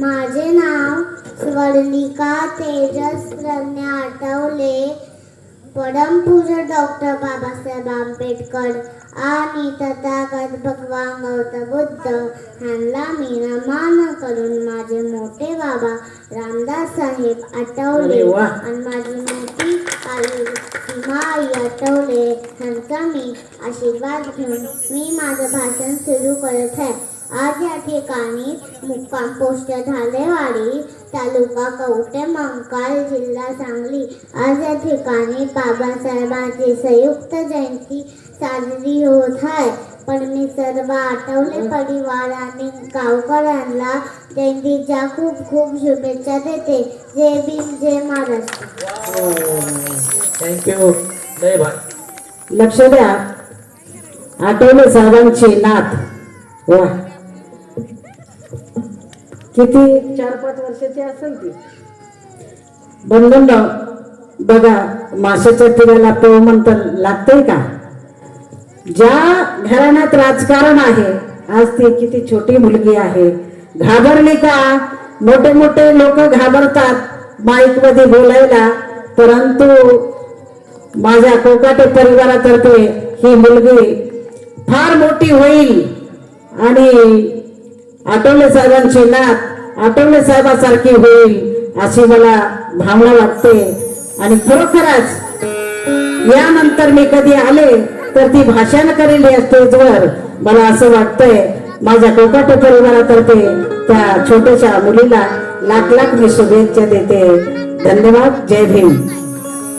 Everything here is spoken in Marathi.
माझे नाव स्वर्णिका तेजस प्रज्ञा आठवले. परमपूज्य डॉक्टर बाबासाहेब आंबेडकर आणि तथागत भगवान गौतम बुद्ध ह्यांना मी नमन करून माझे मोठे बाबा रामदास साहेब आठवले आणि माझी मोठी आई सीमाई आठवले ह्यांचा मी आशीर्वाद घेऊन मी माझं भाषण सुरू करत आहे. आज या ठिकाणी मुक्काम पोस्ट धालेवाडी, तालुका कवठे महांकाळ, जिल्हा सांगली. आज या ठिकाणी बाबासाहेबांची संयुक्त जयंती साजरी होत आहे. पण मी सर्व आठवले परिवार आणि गावकऱ्यांना जयंतीच्या खूप खूप शुभेच्छा देते. जय भीम, जय महाराष्ट्र. थँक्यू. लक्ष द्या, आठवले साहेबांची नात. वा, किती 4-5 वर्षाची असेल ती. बंधन बघा, माशाच्या तिराला पळ म्हणतं लागतंय का? ज्या घराण्यात राजकारण आहे, आज ती किती छोटी मुलगी आहे. घाबरली का? मोठे मोठे लोक घाबरतात माईक मध्ये बोलायला, परंतु माझ्या कोकाटे परिवारातर्फे ही मुलगी फार मोठी होईल आणि आठवले साहेबांची नात आठवले साहेबांसारखी होईल अशी मला भावना वाटते. आणि खरोखरच यानंतर मी कधी आले तर ती भाषण करेल या स्टेजवर. मला असं वाटतंय. माझ्या कोकाटे परिवारातर्फे त्या छोट्याशा मुलीला लाख लाख मी शुभेच्छा देते. धन्यवाद. जय भीम.